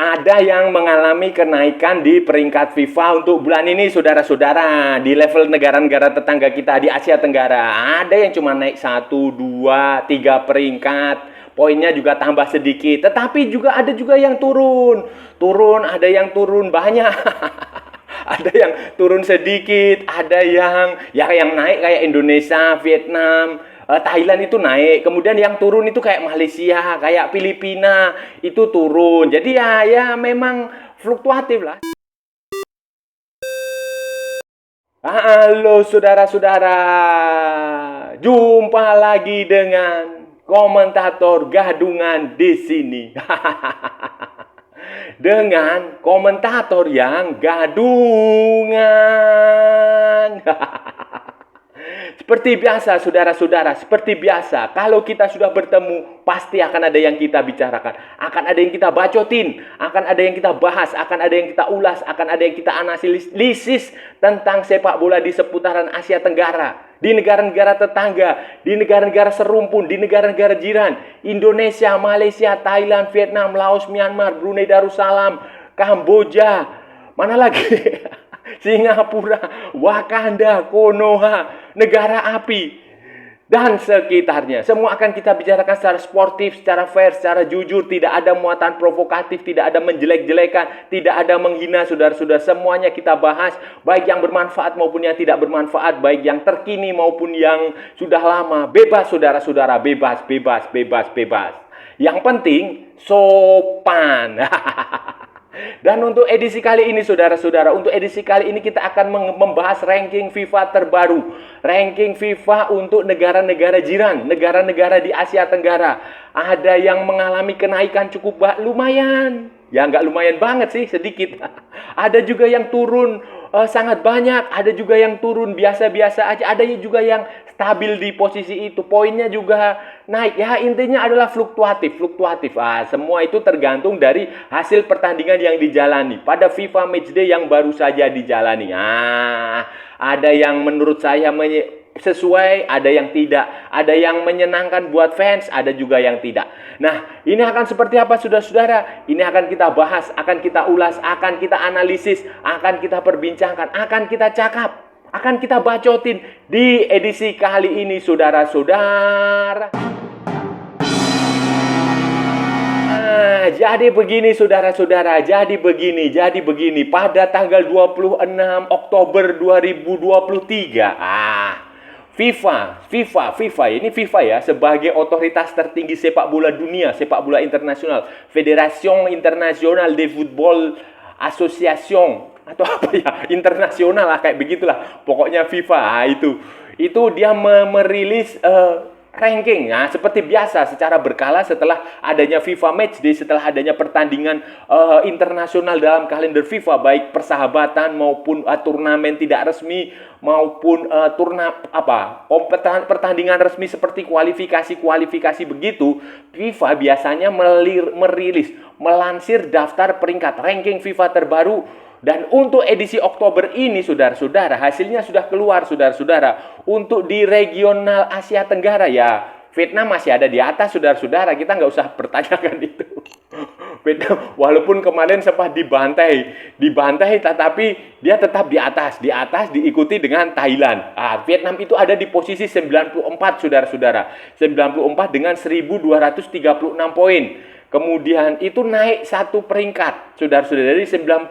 Ada yang mengalami kenaikan di peringkat FIFA untuk bulan ini, saudara-saudara. Di level negara-negara tetangga kita di Asia Tenggara. Ada yang cuma naik 1, 2, 3 peringkat. Poinnya juga tambah sedikit. Tetapi juga ada juga yang turun. Ada yang turun banyak. Ada yang turun sedikit, ada yang naik kayak Indonesia, Vietnam, Thailand itu naik. Kemudian yang turun itu kayak Malaysia, kayak Filipina itu turun. Jadi ya memang fluktuatif lah. Halo saudara-saudara, jumpa lagi dengan komentator gadungan di sini. Dengan komentator yang gadungan. Seperti biasa, saudara-saudara, seperti biasa, kalau kita sudah bertemu, pasti akan ada yang kita bicarakan, akan ada yang kita bacotin, akan ada yang kita bahas, akan ada yang kita ulas, akan ada yang kita analisis tentang sepak bola di seputaran Asia Tenggara, di negara-negara tetangga, di negara-negara serumpun, di negara-negara jiran, Indonesia, Malaysia, Thailand, Vietnam, Laos, Myanmar, Brunei Darussalam, Kamboja, mana lagi? Singapura, Wakanda, Konoha, negara api, dan sekitarnya. Semua akan kita bicarakan secara sportif, secara fair, secara jujur. Tidak ada muatan provokatif, tidak ada menjelek-jelekan, tidak ada menghina, saudara-saudara. Semuanya kita bahas, baik yang bermanfaat maupun yang tidak bermanfaat, baik yang terkini maupun yang sudah lama. Bebas, saudara-saudara, bebas. Yang penting, sopan. Dan untuk edisi kali ini, saudara-saudara, untuk edisi kali ini kita akan membahas ranking FIFA terbaru. Ranking FIFA untuk negara-negara jiran, negara-negara di Asia Tenggara. Ada yang mengalami kenaikan cukup lumayan. Ya nggak lumayan banget sih, sedikit. Ada juga yang turun sangat banyak, ada juga yang turun biasa-biasa aja, ada juga yang stabil di posisi itu, poinnya juga naik. Ya intinya adalah fluktuatif. Semua itu tergantung dari hasil pertandingan yang dijalani pada FIFA Matchday yang baru saja dijalani. Ada yang menurut saya sesuai, ada yang tidak, ada yang menyenangkan buat fans, ada juga yang tidak. Nah, ini akan seperti apa, saudara-saudara? Ini akan kita bahas, akan kita ulas, akan kita analisis, akan kita perbincangkan, akan kita cakap, akan kita bacotin di edisi kali ini, saudara-saudara. Jadi begini, saudara-saudara, jadi begini. Pada tanggal 26 Oktober 2023, FIFA ya, sebagai otoritas tertinggi sepak bola dunia, sepak bola internasional, Fédération Internationale de Football Association, atau apa ya, internasional lah, kayak begitulah. Pokoknya FIFA, itu dia merilis ranking. Nah, seperti biasa, secara berkala setelah adanya FIFA Matchday, setelah adanya pertandingan internasional dalam kalender FIFA, baik persahabatan maupun turnamen tidak resmi, maupun pertandingan resmi seperti kualifikasi begitu, FIFA biasanya melansir daftar peringkat ranking FIFA terbaru. Dan untuk edisi Oktober ini, saudara-saudara, hasilnya sudah keluar, saudara-saudara. Untuk di regional Asia Tenggara, ya, Vietnam masih ada di atas, saudara-saudara. Kita nggak usah pertanyakan itu. Vietnam, walaupun kemarin sempat dibantai, tetapi dia tetap di atas, diikuti dengan Thailand. Vietnam itu ada di posisi 94, saudara-saudara. 94 dengan 1.236 poin. Kemudian itu naik 1 peringkat, saudara-saudara, dari 95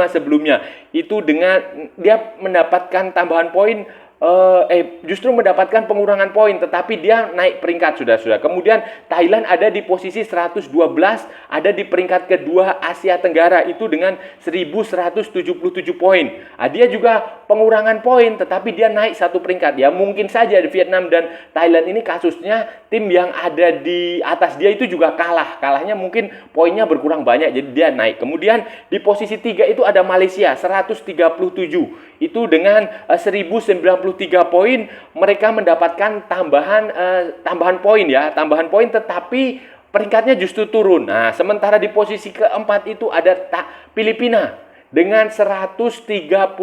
sebelumnya. Itu dengan dia mendapatkan tambahan poin, justru mendapatkan pengurangan poin, tetapi dia naik peringkat, saudara-saudara. Kemudian Thailand ada di posisi 112, ada di peringkat kedua Asia Tenggara, itu dengan 1.177 poin. Dia juga pengurangan poin, tetapi dia naik 1 peringkat. Ya mungkin saja di Vietnam dan Thailand ini kasusnya tim yang ada di atas dia itu juga kalahnya mungkin poinnya berkurang banyak, jadi dia naik. Kemudian di posisi 3 itu ada Malaysia 137, itu dengan 1.093 poin. Mereka mendapatkan tambahan poin, tetapi peringkatnya justru turun. Nah, sementara di posisi keempat itu ada Filipina dengan 138,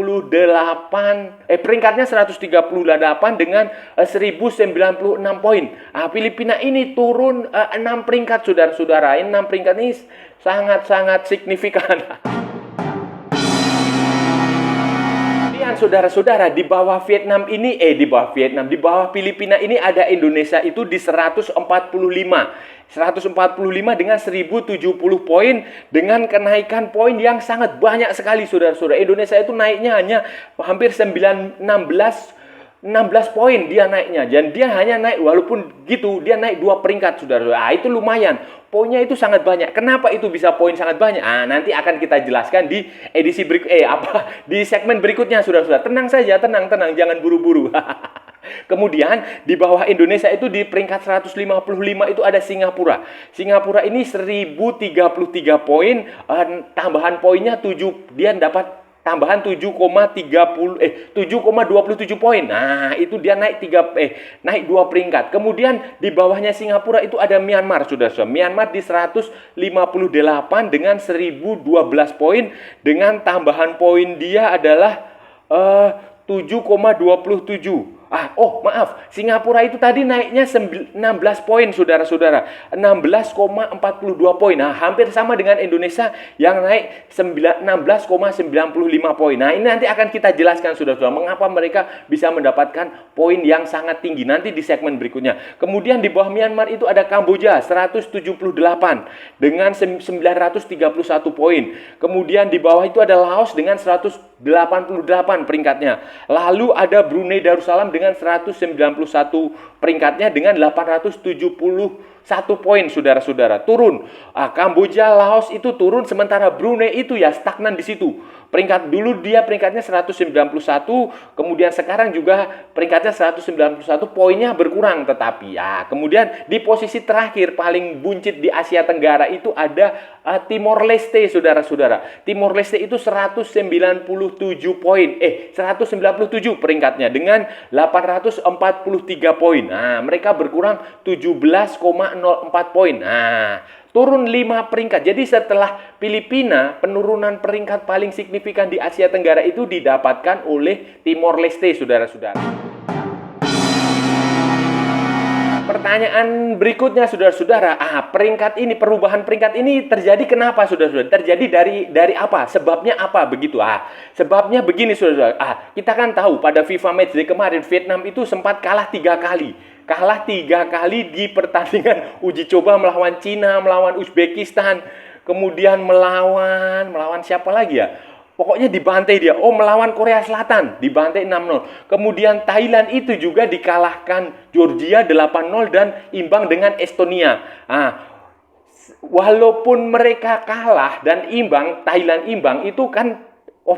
peringkatnya 138 dengan 1.096 poin. Filipina ini turun 6 peringkat, saudara-saudara. 6 peringkat ini sangat-sangat signifikan. Kemudian saudara-saudara, di bawah di bawah Filipina ini ada Indonesia itu di 145. 145 dengan 1070 poin, dengan kenaikan poin yang sangat banyak sekali saudara-saudara. Indonesia itu naiknya hanya hampir 16 poin dia naiknya, dan dia hanya naik, walaupun gitu dia naik 2 peringkat saudara-saudara. Itu lumayan, poinnya itu sangat banyak. Kenapa itu bisa poin sangat banyak? Nanti akan kita jelaskan di edisi di segmen berikutnya saudara-saudara. Tenang saja, tenang, jangan buru-buru. Kemudian di bawah Indonesia itu di peringkat 155 itu ada Singapura. Singapura ini 1033 poin, tambahan poinnya 7, dia dapat tambahan 7,27 poin. Nah, itu dia naik 2 peringkat. Kemudian di bawahnya Singapura itu ada Myanmar, Saudara-saudara. Myanmar di 158 dengan 1012 poin, dengan tambahan poin dia adalah 7,27. Maaf, Singapura itu tadi naiknya 16 poin, saudara-saudara. 16,42 poin. Nah, hampir sama dengan Indonesia yang naik 16,95 poin. Nah, ini nanti akan kita jelaskan, saudara-saudara, mengapa mereka bisa mendapatkan poin yang sangat tinggi nanti di segmen berikutnya. Kemudian di bawah Myanmar itu ada Kamboja 178 dengan 931 poin. Kemudian di bawah itu ada Laos dengan 188 peringkatnya. Lalu ada Brunei Darussalam dengan 191 peringkatnya dengan 871 poin, saudara-saudara. Turun. Kamboja, Laos itu turun, sementara Brunei itu ya stagnan di situ. Peringkat dulu dia peringkatnya 191, kemudian sekarang juga peringkatnya 191, poinnya berkurang tetapi kemudian di posisi terakhir paling buncit di Asia Tenggara itu ada Timor Leste, saudara-saudara. Timor Leste itu 197 peringkatnya dengan 843 poin. Nah, mereka berkurang 17,04 poin. Nah, turun 5 peringkat. Jadi setelah Filipina, penurunan peringkat paling signifikan di Asia Tenggara itu didapatkan oleh Timor Leste, saudara-saudara. Pertanyaan berikutnya, saudara-saudara, perubahan peringkat ini terjadi kenapa, saudara-saudara? Terjadi dari apa? Sebabnya apa? Begitu. Sebabnya begini, saudara-saudara. Kita kan tahu pada FIFA Matchday kemarin Vietnam itu sempat kalah 3 kali. Kalah 3 kali di pertandingan uji coba melawan Cina, melawan Uzbekistan, kemudian melawan siapa lagi ya? Pokoknya dibantai dia. Melawan Korea Selatan, dibantai 6-0. Kemudian Thailand itu juga dikalahkan Georgia 8-0 dan imbang dengan Estonia. Walaupun mereka kalah dan imbang, Thailand imbang, itu kan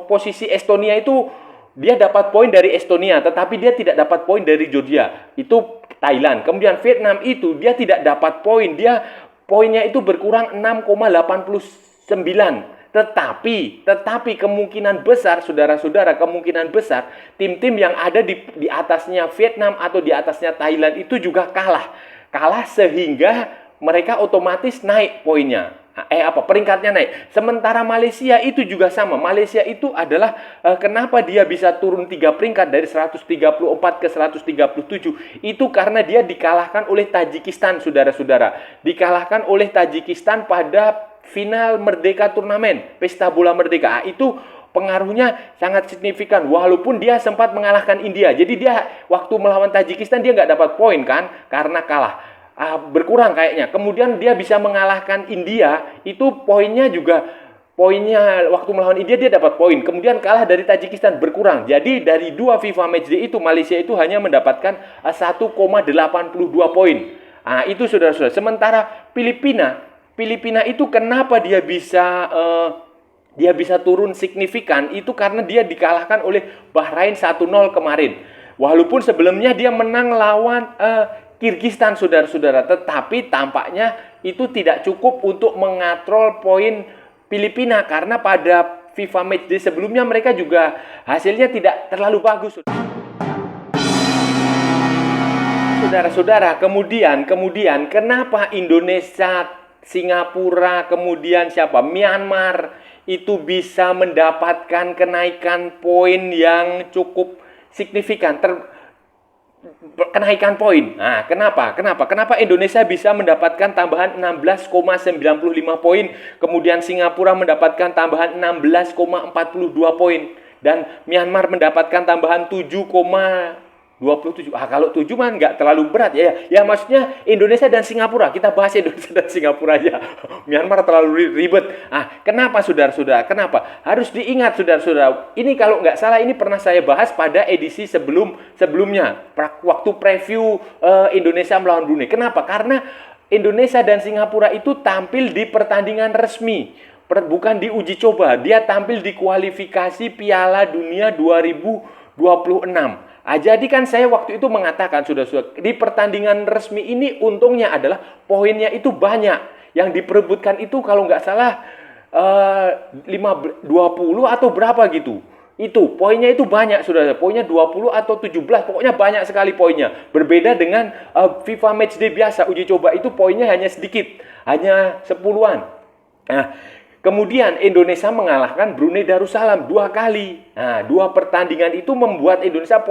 posisi Estonia itu dia dapat poin dari Estonia, tetapi dia tidak dapat poin dari Georgia. Itu Thailand. Kemudian Vietnam itu dia tidak dapat poin. Dia poinnya itu berkurang 6,89. Tetapi kemungkinan besar, saudara-saudara, kemungkinan besar tim-tim yang ada di atasnya Vietnam atau di atasnya Thailand itu juga kalah sehingga mereka otomatis naik poinnya. Peringkatnya naik. Sementara Malaysia itu juga sama. Malaysia itu adalah kenapa dia bisa turun 3 peringkat dari 134 ke 137. Itu karena dia dikalahkan oleh Tajikistan, saudara-saudara. Dikalahkan oleh Tajikistan pada final Merdeka turnamen, pesta bola Merdeka. Itu pengaruhnya sangat signifikan, walaupun dia sempat mengalahkan India. Jadi dia waktu melawan Tajikistan dia nggak dapat poin kan, karena kalah. Berkurang kayaknya. Kemudian dia bisa mengalahkan India, itu poinnya waktu melawan India dia dapat poin. Kemudian kalah dari Tajikistan, berkurang. Jadi dari 2 FIFA Matchday itu Malaysia itu hanya mendapatkan 1,82 poin. Itu saudara-saudara. Sementara Filipina itu kenapa dia bisa turun signifikan, itu karena dia dikalahkan oleh Bahrain 1-0 kemarin. Walaupun sebelumnya dia menang lawan Kirgistan, saudara-saudara, tetapi tampaknya itu tidak cukup untuk mengatrol poin Filipina karena pada FIFA Matchday sebelumnya mereka juga hasilnya tidak terlalu bagus. Saudara-saudara, kemudian kenapa Indonesia, Singapura, kemudian Myanmar itu bisa mendapatkan kenaikan poin yang cukup signifikan. kenaikan poin. Nah, kenapa Indonesia bisa mendapatkan tambahan 16,95 poin, kemudian Singapura mendapatkan tambahan 16,42 poin, dan Myanmar mendapatkan tambahan 7,27. Kalau 7 mah nggak terlalu berat ya. Ya maksudnya Indonesia dan Singapura. Kita bahas Indonesia dan Singapura aja. Myanmar terlalu ribet. Kenapa saudara-saudara? Kenapa? Harus diingat saudara-saudara. Ini kalau nggak salah ini pernah saya bahas pada edisi sebelumnya. Waktu preview Indonesia melawan Brunei. Kenapa? Karena Indonesia dan Singapura itu tampil di pertandingan resmi. Bukan di uji coba. Dia tampil di kualifikasi Piala Dunia 2026. Jadi kan saya waktu itu mengatakan sudah di pertandingan resmi ini untungnya adalah poinnya itu banyak. Yang diperebutkan itu kalau nggak salah 20 atau berapa gitu. Itu poinnya itu banyak sudah. Poinnya 20 atau 17. Pokoknya banyak sekali poinnya. Berbeda dengan FIFA Matchday biasa uji coba itu poinnya hanya sedikit. Hanya 10-an. Kemudian Indonesia mengalahkan Brunei Darussalam 2 kali. 2 pertandingan itu membuat Indonesia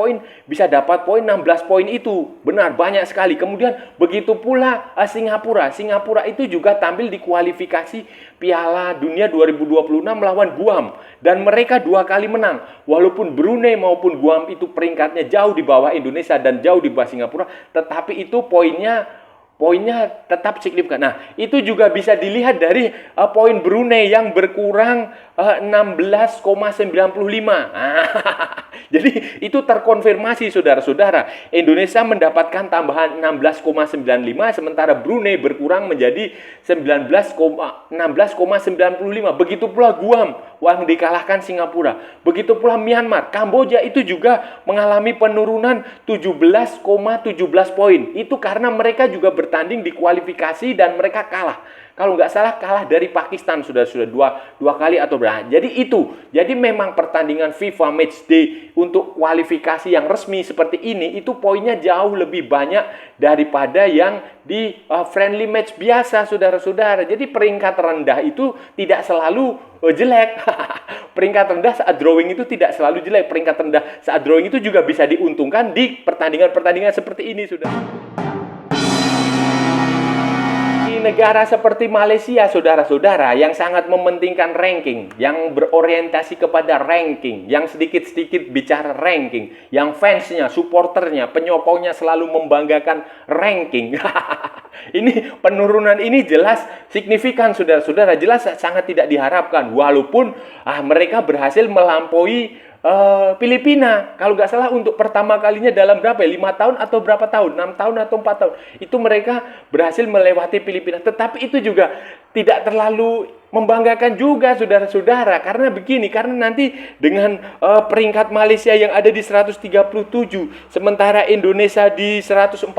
bisa dapat poin 16 poin itu. Benar, banyak sekali. Kemudian begitu pula Singapura. Singapura itu juga tampil di kualifikasi Piala Dunia 2026 melawan Guam. Dan mereka 2 kali menang. Walaupun Brunei maupun Guam itu peringkatnya jauh di bawah Indonesia dan jauh di bawah Singapura. Tetapi itu poinnya tetap signifikan. Itu juga bisa dilihat dari poin Brunei yang berkurang 16,95. Jadi itu terkonfirmasi saudara-saudara. Indonesia mendapatkan tambahan 16,95 sementara Brunei berkurang menjadi 16,95. Begitu pula Guam yang dikalahkan Singapura. Begitu pula Myanmar. Kamboja itu juga mengalami penurunan 17,17 poin. Itu karena mereka juga bertanding di kualifikasi dan mereka kalah. Kalau nggak salah kalah dari Pakistan sudah dua kali atau berapa. Jadi memang pertandingan FIFA Matchday untuk kualifikasi yang resmi seperti ini itu poinnya jauh lebih banyak daripada yang di friendly match biasa saudara-saudara. Jadi peringkat rendah itu tidak selalu jelek. Peringkat rendah saat drawing itu tidak selalu jelek. Peringkat rendah saat drawing itu juga bisa diuntungkan di pertandingan-pertandingan seperti ini saudara. Negara seperti Malaysia, saudara-saudara, yang sangat mementingkan ranking, yang berorientasi kepada ranking, yang sedikit-sedikit bicara ranking, yang fansnya, supporternya, penyokongnya selalu membanggakan ranking. Ini penurunan ini jelas signifikan, saudara-saudara, jelas sangat tidak diharapkan. Walaupun mereka berhasil melampaui Filipina, kalau nggak salah untuk pertama kalinya dalam berapa ya? 5 tahun atau berapa tahun? 6 tahun atau 4 tahun. Itu mereka berhasil melewati Filipina. Tetapi itu juga tidak terlalu membanggakan juga saudara-saudara. Karena begini, karena nanti dengan peringkat Malaysia yang ada di 137, sementara Indonesia di 145,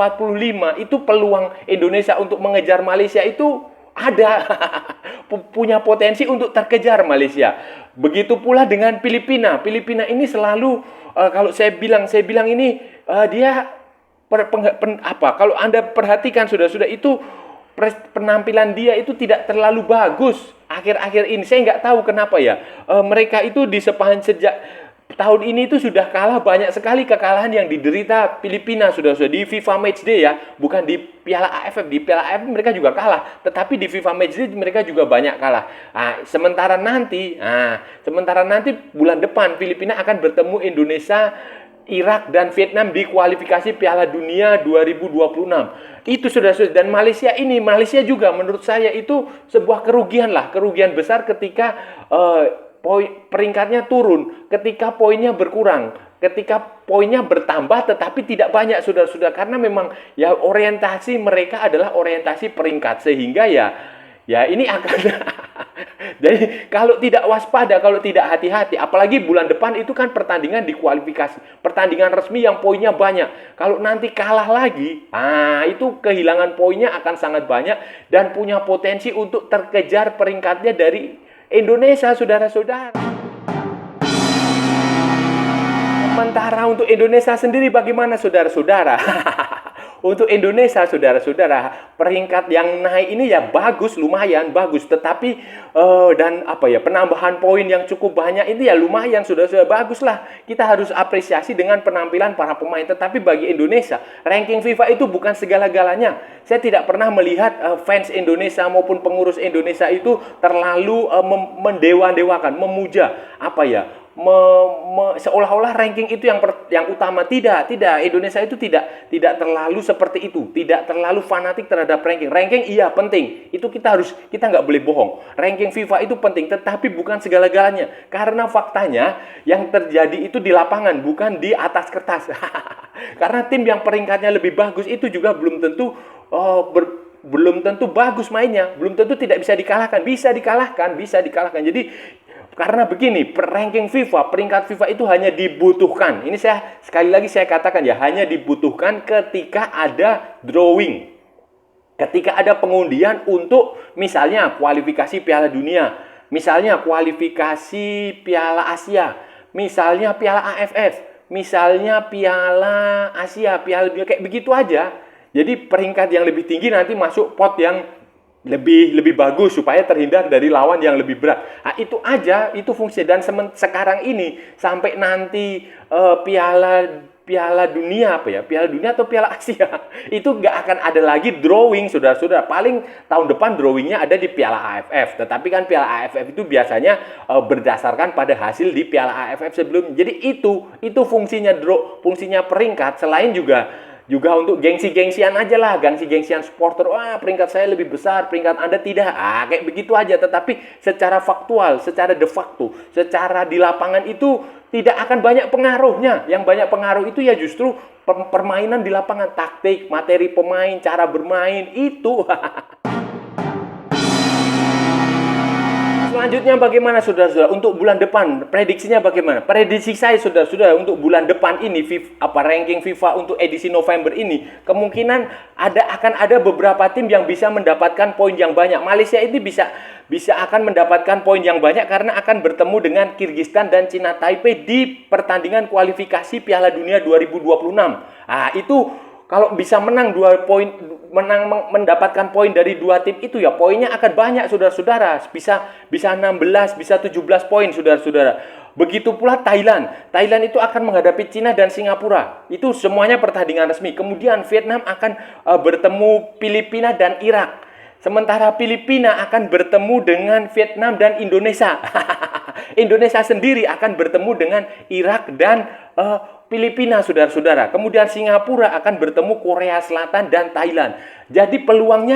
itu peluang Indonesia untuk mengejar Malaysia itu ada. Punya potensi untuk terkejar Malaysia. Begitu pula dengan Filipina. Filipina ini selalu kalau saya bilang ini dia kalau Anda perhatikan sudah itu penampilan dia itu tidak terlalu bagus akhir-akhir ini. Saya nggak tahu kenapa ya. Mereka itu di sejak tahun ini itu sudah kalah banyak sekali kekalahan yang diderita Filipina sudah di FIFA Matchday ya, bukan di Piala AFF. Di Piala AFF mereka juga kalah, tetapi di FIFA Matchday mereka juga banyak kalah. Sementara nanti bulan depan Filipina akan bertemu Indonesia, Irak dan Vietnam di kualifikasi Piala Dunia 2026. Itu sudah dan Malaysia juga menurut saya itu sebuah kerugian besar ketika peringkatnya turun, ketika poinnya berkurang, ketika poinnya bertambah tetapi tidak banyak saudara-saudara, karena memang ya orientasi mereka adalah orientasi peringkat, sehingga ya ini akan jadi kalau tidak waspada, kalau tidak hati-hati, apalagi bulan depan itu kan pertandingan di kualifikasi, pertandingan resmi yang poinnya banyak. Kalau nanti kalah lagi, itu kehilangan poinnya akan sangat banyak dan punya potensi untuk terkejar peringkatnya dari Indonesia, saudara-saudara. Sementara untuk Indonesia sendiri bagaimana, saudara-saudara? Untuk Indonesia, saudara-saudara, peringkat yang naik ini ya bagus, lumayan bagus. Tetapi dan apa ya, penambahan poin yang cukup banyak itu ya lumayan, sudah bagus lah. Kita harus apresiasi dengan penampilan para pemain. Tetapi bagi Indonesia, ranking FIFA itu bukan segala-galanya. Saya tidak pernah melihat fans Indonesia maupun pengurus Indonesia itu terlalu mendewa-dewakan, memuja apa ya, seolah-olah ranking itu yang utama. Tidak Indonesia itu tidak terlalu seperti itu, tidak terlalu fanatik terhadap ranking iya penting, itu kita nggak boleh bohong, ranking FIFA itu penting, tetapi bukan segala-galanya, karena faktanya yang terjadi itu di lapangan, bukan di atas kertas. Karena tim yang peringkatnya lebih bagus itu juga belum tentu belum tentu bagus mainnya, belum tentu tidak bisa dikalahkan. Jadi karena begini, ranking FIFA, peringkat FIFA itu hanya dibutuhkan. Ini sekali lagi saya katakan ya, hanya dibutuhkan ketika ada drawing. Ketika ada pengundian untuk misalnya kualifikasi Piala Dunia, misalnya kualifikasi Piala Asia, misalnya Piala AFF, misalnya Piala Asia, Piala Dunia, kayak begitu aja. Jadi peringkat yang lebih tinggi nanti masuk pot yang lebih bagus supaya terhindar dari lawan yang lebih berat. Nah, itu aja, itu fungsi. Dan sekarang ini sampai nanti Piala Dunia Piala Dunia atau Piala Asia itu nggak akan ada lagi drawing, saudara-saudara. Paling tahun depan drawingnya ada di Piala AFF. Tetapi kan Piala AFF itu biasanya berdasarkan pada hasil di Piala AFF sebelumnya. Jadi itu fungsinya peringkat. Selain juga untuk gengsi-gengsian aja lah, gengsi-gengsian supporter. Wah, peringkat saya lebih besar, peringkat Anda tidak. Kayak begitu aja. Tetapi secara faktual, secara de facto, secara di lapangan itu tidak akan banyak pengaruhnya. Yang banyak pengaruh itu ya justru permainan di lapangan, taktik, materi pemain, cara bermain itu. Selanjutnya bagaimana, saudara-saudara, untuk bulan depan? Prediksinya bagaimana? Prediksi saya, saudara-saudara, untuk bulan depan ini, ranking FIFA untuk edisi November ini, kemungkinan akan ada beberapa tim yang bisa mendapatkan poin yang banyak. Malaysia ini bisa akan mendapatkan poin yang banyak karena akan bertemu dengan Kyrgyzstan dan China Taipei di pertandingan kualifikasi Piala Dunia 2026. Itu kalau bisa mendapatkan poin dari dua tim itu ya poinnya akan banyak, saudara-saudara. Bisa 16, bisa 17 poin, saudara-saudara. Begitu pula Thailand. Thailand itu akan menghadapi Cina dan Singapura. Itu semuanya pertandingan resmi. Kemudian Vietnam akan bertemu Filipina dan Irak. Sementara Filipina akan bertemu dengan Vietnam dan Indonesia. Indonesia sendiri akan bertemu dengan Irak dan Filipina, saudara-saudara. Kemudian Singapura akan bertemu Korea Selatan dan Thailand. Jadi peluang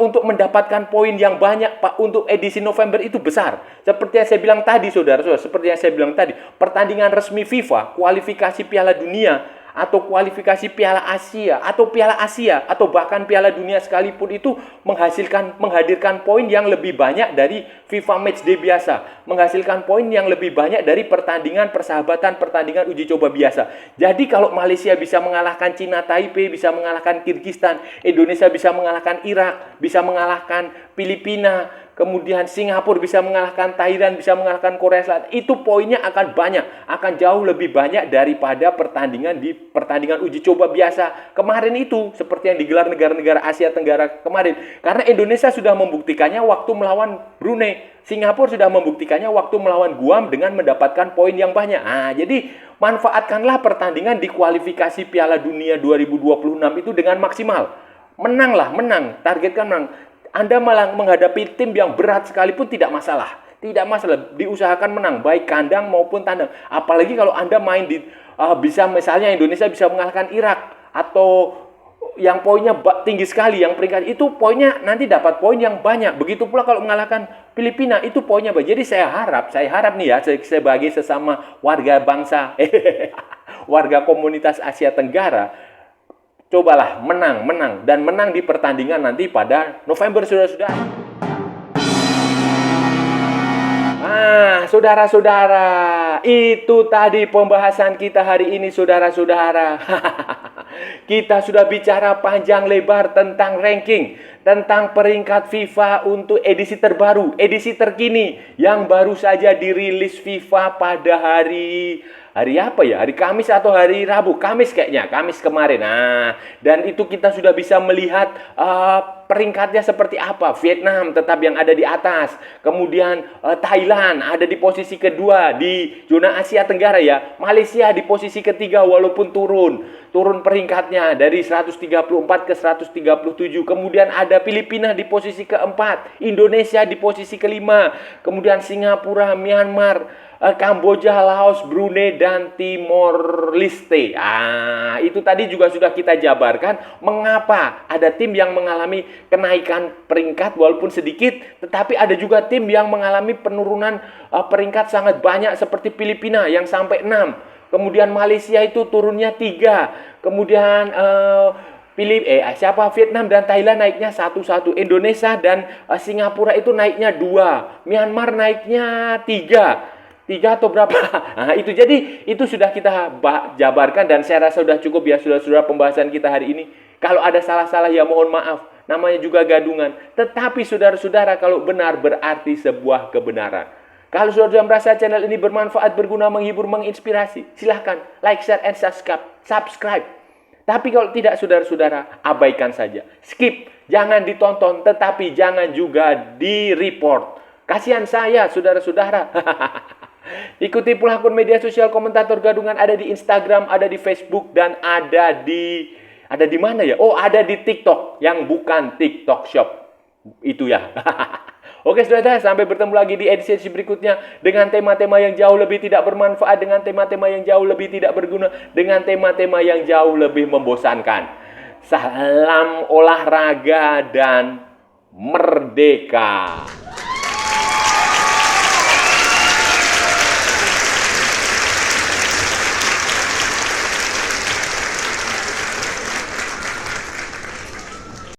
untuk mendapatkan poin yang banyak Pak untuk edisi November itu besar. Seperti yang saya bilang tadi, saudara-saudara, pertandingan resmi FIFA, kualifikasi Piala Dunia atau kualifikasi Piala Asia atau bahkan Piala Dunia sekalipun itu menghadirkan poin yang lebih banyak dari FIFA Matchday biasa, menghasilkan poin yang lebih banyak dari pertandingan persahabatan, pertandingan uji coba biasa. Jadi kalau Malaysia bisa mengalahkan China Taipei, bisa mengalahkan Kyrgyzstan, Indonesia bisa mengalahkan Irak, bisa mengalahkan Filipina, kemudian Singapura bisa mengalahkan Thailand, bisa mengalahkan Korea Selatan, itu poinnya akan banyak, akan jauh lebih banyak daripada pertandingan uji coba biasa kemarin itu, seperti yang digelar negara-negara Asia Tenggara kemarin. Karena Indonesia sudah membuktikannya waktu melawan Brunei, Singapura sudah membuktikannya waktu melawan Guam dengan mendapatkan poin yang banyak. Jadi manfaatkanlah pertandingan di kualifikasi Piala Dunia 2026 itu dengan maksimal. Menang, targetkan menang. Anda malah menghadapi tim yang berat sekalipun tidak masalah. Diusahakan menang, baik kandang maupun tandang. Apalagi kalau Anda main misalnya Indonesia bisa mengalahkan Irak, atau yang poinnya tinggi sekali, yang peringkat itu poinnya nanti dapat poin yang banyak. Begitu pula kalau mengalahkan Filipina, itu poinnya banyak. Jadi saya harap nih ya, sebagai sesama warga bangsa, warga komunitas Asia Tenggara, cobalah menang di pertandingan nanti pada November, saudara-saudara. Saudara-saudara, itu tadi pembahasan kita hari ini, saudara-saudara. Kita sudah bicara panjang lebar tentang ranking, tentang peringkat FIFA untuk edisi terbaru, edisi terkini yang baru saja dirilis FIFA pada hari hari apa ya? Hari Kamis atau hari Rabu? Kamis kayaknya, Kamis kemarin. Nah, dan itu kita sudah bisa melihat peringkatnya seperti apa. Vietnam tetap yang ada di atas. Kemudian Thailand ada di posisi kedua di zona Asia Tenggara ya. Malaysia di posisi ketiga walaupun turun peringkatnya dari 134 ke 137. Kemudian ada Filipina di posisi keempat, Indonesia di posisi kelima, kemudian Singapura, Myanmar, Kamboja, Laos, Brunei, dan Timor Leste. Itu tadi juga sudah kita jabarkan mengapa ada tim yang mengalami kenaikan peringkat walaupun sedikit, tetapi ada juga tim yang mengalami penurunan peringkat sangat banyak seperti Filipina yang sampai 6. Kemudian Malaysia itu turunnya 3. Kemudian Vietnam dan Thailand naiknya 1-1. Indonesia dan Singapura itu naiknya 2. Myanmar naiknya 3 atau berapa? Nah, itu jadi itu sudah kita jabarkan dan saya rasa sudah cukup ya saudara-saudara pembahasan kita hari ini. Kalau ada salah-salah ya mohon maaf. Namanya juga gadungan. Tetapi saudara-saudara kalau benar berarti sebuah kebenaran. Kalau saudara merasa channel ini bermanfaat, berguna, menghibur, menginspirasi, silahkan like, share, and subscribe. Tapi kalau tidak saudara-saudara, abaikan saja. Skip, jangan ditonton, tetapi jangan juga di-report. Kasihan saya, saudara-saudara. Ikuti pula akun media sosial Komentator Gadungan, ada di Instagram, ada di Facebook, dan ada di mana ya? Oh, ada di TikTok yang bukan TikTok Shop. Itu ya. Oke, saudara, sampai bertemu lagi di edisi berikutnya dengan tema-tema yang jauh lebih tidak bermanfaat, dengan tema-tema yang jauh lebih tidak berguna, dengan tema-tema yang jauh lebih membosankan. Salam olahraga dan merdeka.